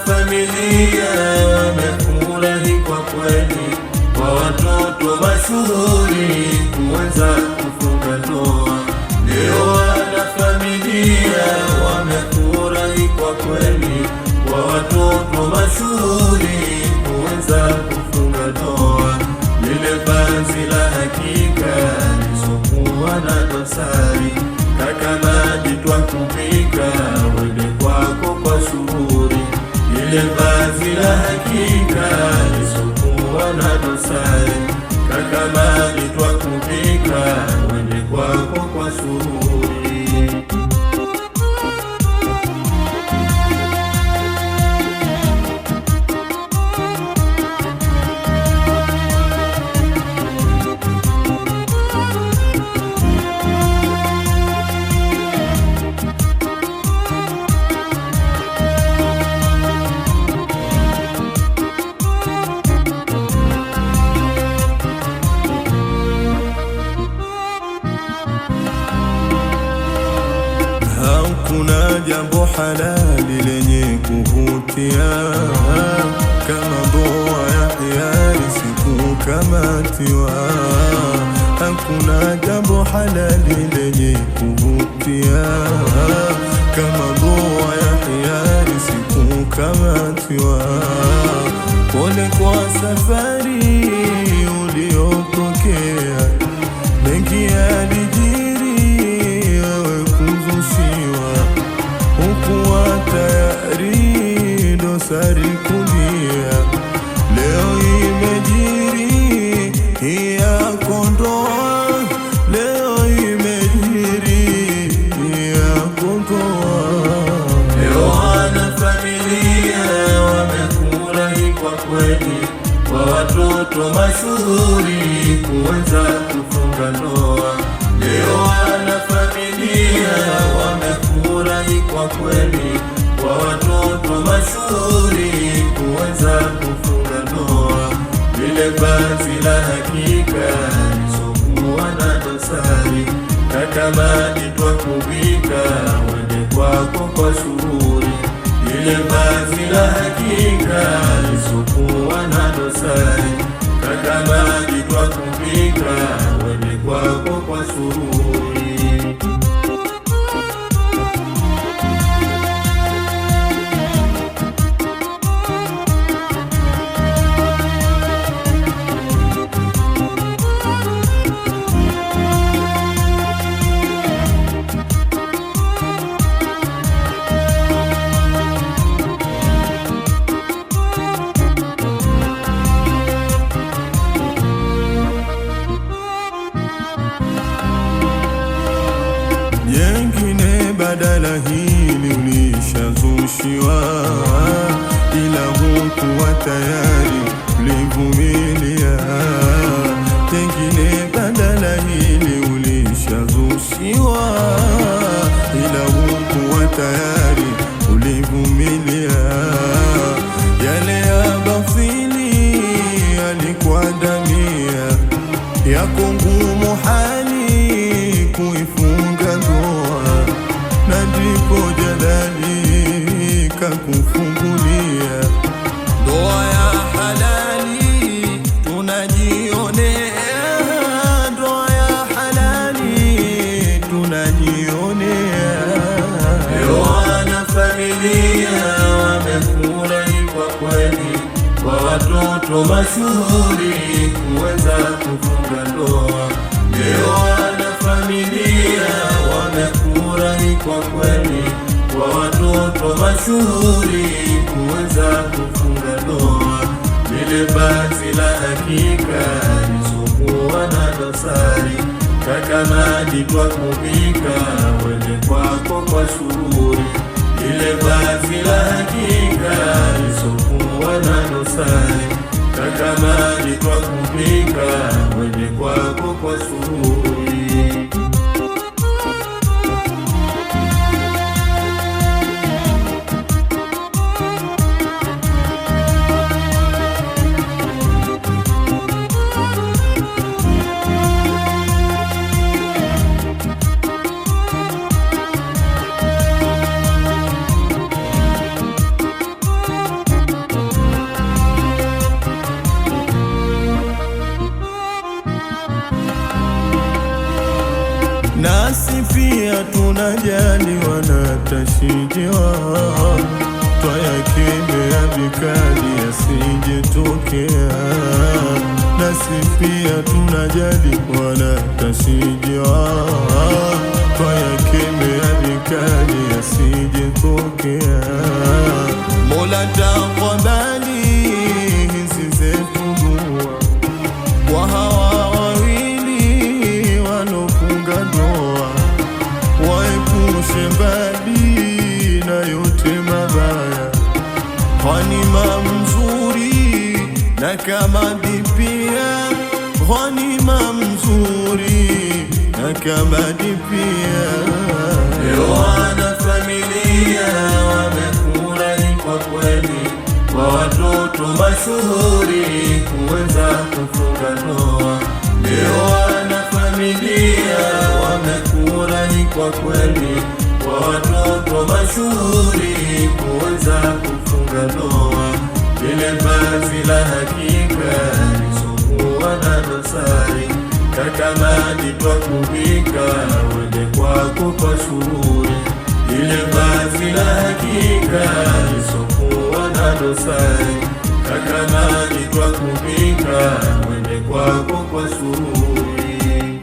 wanafamilia wamefurahi kwa kweli, kwa watoto mashuhuri kuanza kufunga ndoa. Leo wanafamilia wamefurahi kwa kweli, kwa watoto mashuhuri kuanza kufunga ndoa. Lile vazi la hakika lisokuwa na dosari, kaka maji twakupika wende kwako kwa shughuli. Lile vazi la hakika lisokuwa na dosari, kaka maji twakupika wende kwako kwa shughuli. Hakuna jambo halali lenye kuvutia kama ndoa ya hiari sikukamatiwa. Hakuna jambo halali lenye kuvutia kama ndoa ya hiari sikukamatiwa. Pole kwa safari uliotokea, mengi yalijiri hukuwa tayari dosari kulia. Leo imejiri hii yako ndoa, leo imejiri hii yako ndoa. Leo wanafamilia wamefurahi kwa kweli, kwa watoto mashuhuri kuanza kufunga ndoa. Leo wanafamilia wamefurahi kwa kweli, kwa watoto mashuhuri kuanza kufunga ndoa. Lile vazi la hakika lisokuwa na dosari, kaka maji twakupika wende kwako kwa shughuli. Lile vazi la hakika lisokuwa na dosari, kaka maji twakupika wende kwako kwa shughuli. Jengine badala hili ulishazushiwa, ila hukuwa tayari ulivumilia. Jengine badala hili ulishazushiwa, ila hukuwa tayari ulivumilia. Yale ya bathili yalikuandamia, yako ngumu hali kuifunga ndoa, na ndipo Jalali kakufungulia ndoa ya halali tunajionea, ndoa ya halali tunajionea. Leo wanafamilia wamefurahi kwa kweli, kwa watoto mashuhuri kuweza kufunga ndoa. Leo wanafamilia wamefurahi kwa kweli, kwa watoto mashuhuri kuweza kufunga ndoa. Lile vazi la hakika lisokuwa na dosari, kaka maji twakupika wende kwako kwa shughuli. Lile vazi la hakika lisokuwa na dosari, kaka maji twakupika wende kwako kwa shughuli. tunajali wanatashijiwa, twayakemea vikali yasijetokea. Nasi pia tunajali wanatashijiwa, twayakemea vikali yasijetokea. Mola taqabbali hizi zetu dua kwa hawa wawili walofunga ndoa, waepushe mbali na yote mabaya. Ghanima mzuri na kama dipia, ghanima mzuri na kama dipia. Leo wana familia wamefurahi kwa kweli, kwa watoto mashuhuri kuweza kufunga ndoa. Leo wana familia wamefurahi kwa kweli, kwa watoto mashuhuri kuweza kufunga ndoa. Lile vazi la hakika lisokuwa na dosari, kakamani twakuvika wende kwako kwa shuhuri. Lile vazi la hakika lisokuwa na dosari, kakamani twakuvika wende kwako kwa shuhuri.